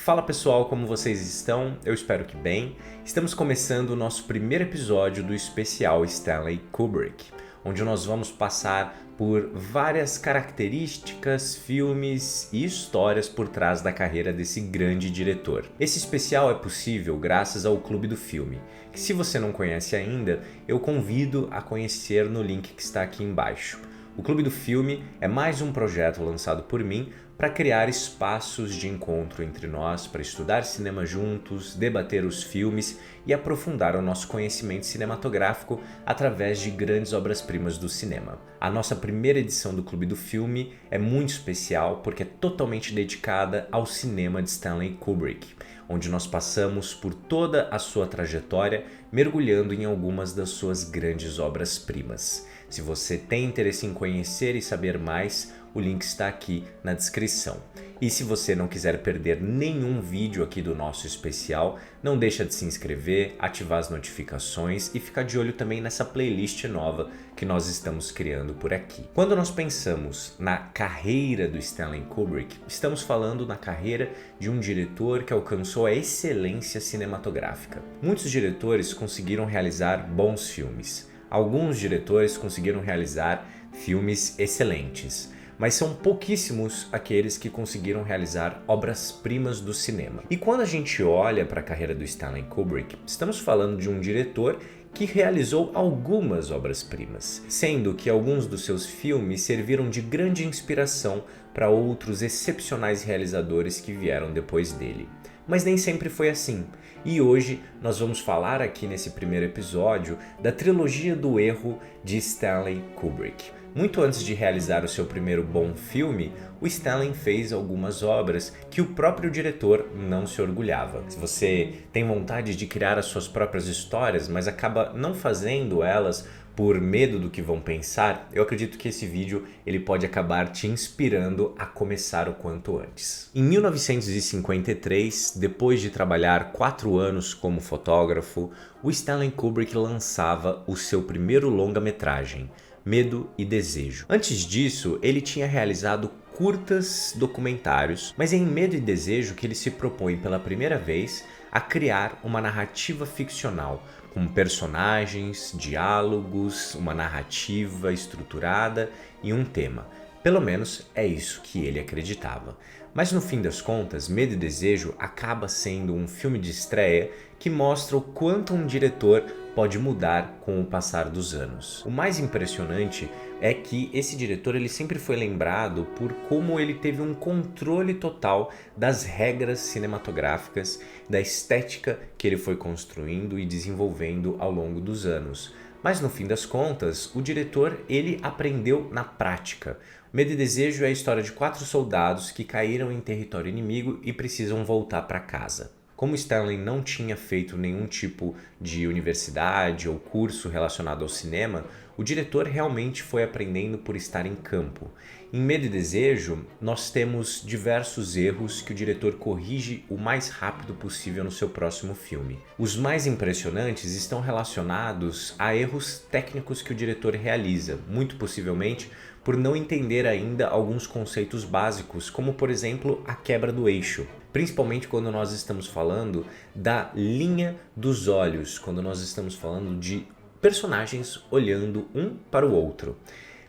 Fala pessoal, como vocês estão? Eu espero que bem. Estamos começando o nosso primeiro episódio do especial Stanley Kubrick, onde nós vamos passar por várias características, filmes e histórias por trás da carreira desse grande diretor. Esse especial é possível graças ao Clube do Filme, que se você não conhece ainda, eu convido a conhecer no link que está aqui embaixo. O Clube do Filme é mais um projeto lançado por mim para criar espaços de encontro entre nós, para estudar cinema juntos, debater os filmes e aprofundar o nosso conhecimento cinematográfico através de grandes obras-primas do cinema. A nossa primeira edição do Clube do Filme é muito especial porque é totalmente dedicada ao cinema de Stanley Kubrick, onde nós passamos por toda a sua trajetória, mergulhando em algumas das suas grandes obras-primas. Se você tem interesse em conhecer e saber mais, o link está aqui na descrição. E se você não quiser perder nenhum vídeo aqui do nosso especial, não deixa de se inscrever, ativar as notificações e ficar de olho também nessa playlist nova que nós estamos criando por aqui. Quando nós pensamos na carreira do Stanley Kubrick, estamos falando na carreira de um diretor que alcançou a excelência cinematográfica. Muitos diretores conseguiram realizar bons filmes. Alguns diretores conseguiram realizar filmes excelentes, mas são pouquíssimos aqueles que conseguiram realizar obras-primas do cinema. E quando a gente olha para a carreira do Stanley Kubrick, estamos falando de um diretor que realizou algumas obras-primas, sendo que alguns dos seus filmes serviram de grande inspiração para outros excepcionais realizadores que vieram depois dele. Mas nem sempre foi assim. E hoje nós vamos falar aqui nesse primeiro episódio da trilogia do erro de Stanley Kubrick. Muito antes de realizar o seu primeiro bom filme, o Stanley fez algumas obras que o próprio diretor não se orgulhava. Se você tem vontade de criar as suas próprias histórias, mas acaba não fazendo elas por medo do que vão pensar, eu acredito que esse vídeo ele pode acabar te inspirando a começar o quanto antes. Em 1953, depois de trabalhar 4 anos como fotógrafo, o Stanley Kubrick lançava o seu primeiro longa-metragem, Medo e Desejo. Antes disso, ele tinha realizado curtas documentários, mas é em Medo e Desejo que ele se propõe pela primeira vez a criar uma narrativa ficcional, com personagens, diálogos, uma narrativa estruturada e um tema. Pelo menos é isso que ele acreditava. Mas no fim das contas, Medo e Desejo acaba sendo um filme de estreia que mostra o quanto um diretor pode mudar com o passar dos anos. O mais impressionante é que esse diretor ele sempre foi lembrado por como ele teve um controle total das regras cinematográficas, da estética que ele foi construindo e desenvolvendo ao longo dos anos. Mas no fim das contas, o diretor ele aprendeu na prática. Medo e Desejo é a história de 4 soldados que caíram em território inimigo e precisam voltar para casa. Como Stanley não tinha feito nenhum tipo de universidade ou curso relacionado ao cinema, o diretor realmente foi aprendendo por estar em campo. Em Medo e Desejo, nós temos diversos erros que o diretor corrige o mais rápido possível no seu próximo filme. Os mais impressionantes estão relacionados a erros técnicos que o diretor realiza, muito possivelmente por não entender ainda alguns conceitos básicos, como por exemplo a quebra do eixo. Principalmente quando nós estamos falando da linha dos olhos, quando nós estamos falando de personagens olhando um para o outro.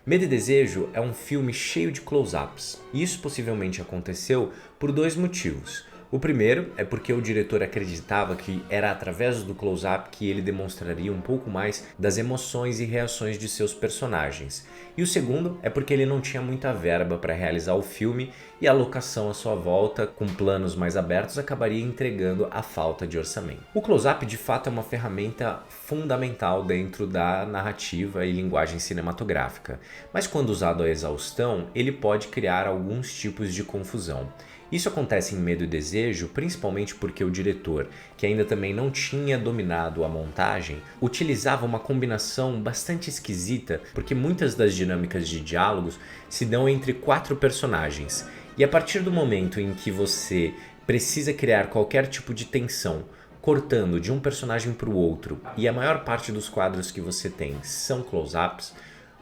Medo e Desejo é um filme cheio de close-ups, e isso possivelmente aconteceu por 2 motivos. O primeiro é porque o diretor acreditava que era através do close-up que ele demonstraria um pouco mais das emoções e reações de seus personagens. E o segundo é porque ele não tinha muita verba para realizar o filme e a locação à sua volta, com planos mais abertos, acabaria entregando a falta de orçamento. O close-up de fato é uma ferramenta fundamental dentro da narrativa e linguagem cinematográfica, mas quando usado à exaustão, ele pode criar alguns tipos de confusão. Isso acontece em Medo e Desejo, principalmente porque o diretor, que ainda também não tinha dominado a montagem, utilizava uma combinação bastante esquisita, porque muitas das dinâmicas de diálogos se dão entre 4 personagens. E a partir do momento em que você precisa criar qualquer tipo de tensão, cortando de um personagem para o outro, e a maior parte dos quadros que você tem são close-ups,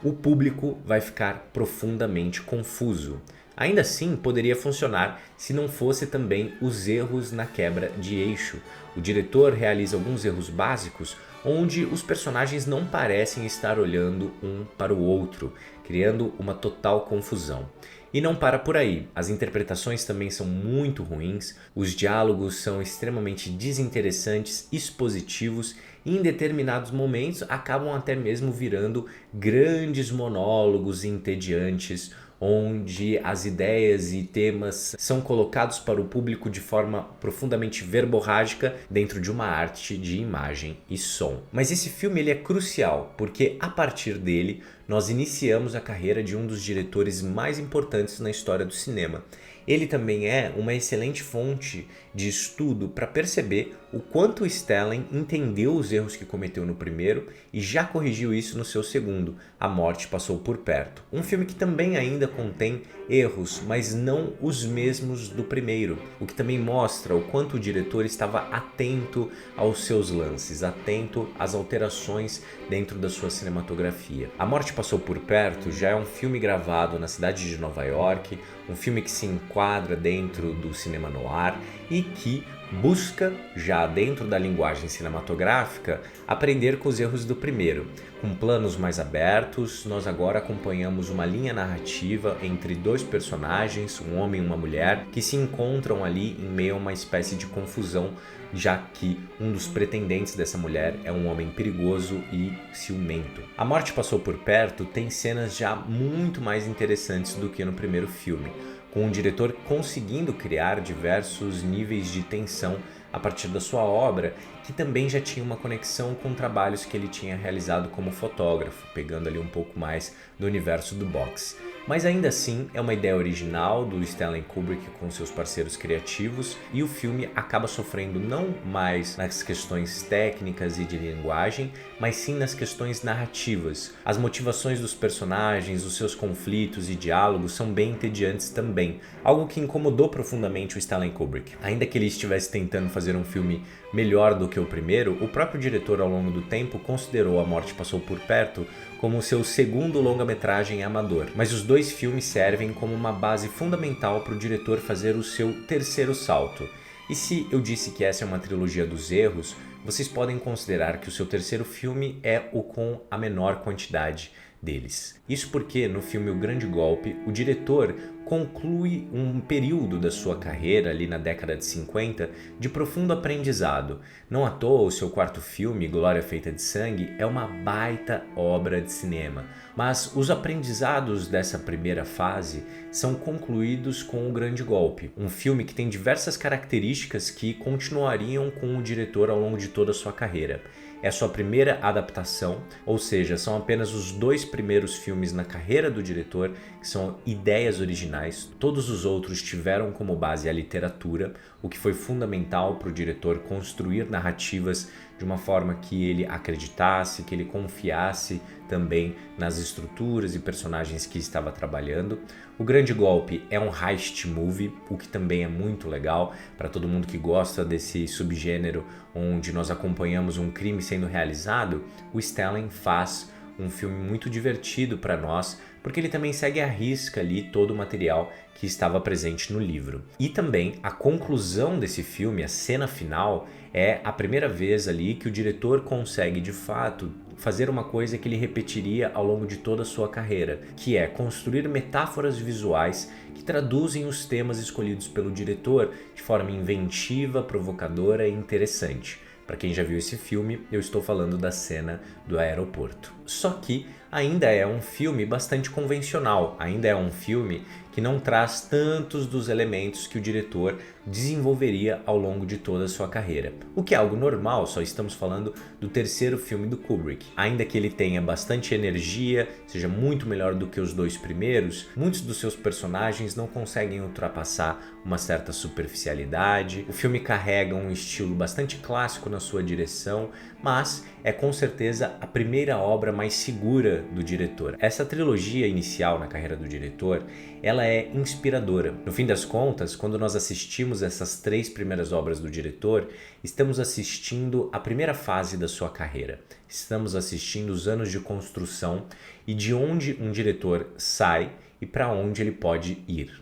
o público vai ficar profundamente confuso. Ainda assim, poderia funcionar se não fosse também os erros na quebra de eixo. O diretor realiza alguns erros básicos onde os personagens não parecem estar olhando um para o outro, criando uma total confusão. E não para por aí, as interpretações também são muito ruins, os diálogos são extremamente desinteressantes, expositivos e em determinados momentos acabam até mesmo virando grandes monólogos entediantes, onde as ideias e temas são colocados para o público de forma profundamente verborrágica dentro de uma arte de imagem e som. Mas esse filme ele é crucial, porque a partir dele nós iniciamos a carreira de um dos diretores mais importantes na história do cinema. Ele também é uma excelente fonte de estudo para perceber o quanto Stellan entendeu os erros que cometeu no primeiro e já corrigiu isso no seu segundo, A Morte Passou por Perto. Um filme que também ainda contém erros, mas não os mesmos do primeiro, o que também mostra o quanto o diretor estava atento aos seus lances, atento às alterações dentro da sua cinematografia. A Morte Passou por Perto já é um filme gravado na cidade de Nova York, um filme que se enquadra dentro do cinema noir e que busca, já dentro da linguagem cinematográfica, aprender com os erros do primeiro. Com planos mais abertos, nós agora acompanhamos uma linha narrativa entre dois personagens, um homem e uma mulher, que se encontram ali em meio a uma espécie de confusão, já que um dos pretendentes dessa mulher é um homem perigoso e ciumento. A Morte Passou por Perto tem cenas já muito mais interessantes do que no primeiro filme, com o diretor conseguindo criar diversos níveis de tensão a partir da sua obra, que também já tinha uma conexão com trabalhos que ele tinha realizado como fotógrafo, pegando ali um pouco mais do universo do boxe. Mas ainda assim é uma ideia original do Stanley Kubrick com seus parceiros criativos e o filme acaba sofrendo não mais nas questões técnicas e de linguagem, mas sim nas questões narrativas. As motivações dos personagens, os seus conflitos e diálogos são bem entediantes também, algo que incomodou profundamente o Stanley Kubrick. Ainda que ele estivesse tentando fazer um filme melhor do que o primeiro, o próprio diretor ao longo do tempo considerou A Morte Passou por Perto como seu segundo longa-metragem amador, mas os dois filmes servem como uma base fundamental para o diretor fazer o seu terceiro salto. E se eu disse que essa é uma trilogia dos erros, vocês podem considerar que o seu terceiro filme é o com a menor quantidade deles. Isso porque no filme O Grande Golpe, o diretor conclui um período da sua carreira ali na década de 50 de profundo aprendizado. Não à toa o seu quarto filme, Glória Feita de Sangue, é uma baita obra de cinema, mas os aprendizados dessa primeira fase são concluídos com O Grande Golpe, um filme que tem diversas características que continuariam com o diretor ao longo de toda a sua carreira. É a sua primeira adaptação, ou seja, são apenas os dois primeiros filmes na carreira do diretor que são ideias originais. Todos os outros tiveram como base a literatura, o que foi fundamental para o diretor construir narrativas de uma forma que ele acreditasse, que ele confiasse também nas estruturas e personagens que estava trabalhando. O Grande Golpe é um heist movie, o que também é muito legal para todo mundo que gosta desse subgênero onde nós acompanhamos um crime sendo realizado. O Stellan faz um filme muito divertido para nós, porque ele também segue à risca ali todo o material que estava presente no livro. E também a conclusão desse filme, a cena final, é a primeira vez ali que o diretor consegue de fato fazer uma coisa que ele repetiria ao longo de toda a sua carreira, que é construir metáforas visuais que traduzem os temas escolhidos pelo diretor de forma inventiva, provocadora e interessante. Para quem já viu esse filme, eu estou falando da cena do aeroporto. Só que ainda é um filme bastante convencional, ainda é um filme que não traz tantos dos elementos que o diretor desenvolveria ao longo de toda a sua carreira. O que é algo normal, só estamos falando do terceiro filme do Kubrick. Ainda que ele tenha bastante energia, seja muito melhor do que os dois primeiros, muitos dos seus personagens não conseguem ultrapassar uma certa superficialidade. O filme carrega um estilo bastante clássico na sua direção, mas é com certeza a primeira obra mais segura do diretor. Essa trilogia inicial na carreira do diretor, ela é inspiradora. No fim das contas, quando nós assistimos essas três primeiras obras do diretor, estamos assistindo a primeira fase da sua carreira. Estamos assistindo os anos de construção e de onde um diretor sai e para onde ele pode ir.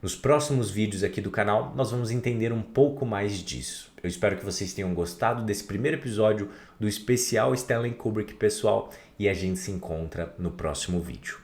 Nos próximos vídeos aqui do canal, nós vamos entender um pouco mais disso. Eu espero que vocês tenham gostado desse primeiro episódio do especial Stanley Kubrick, pessoal, e a gente se encontra no próximo vídeo.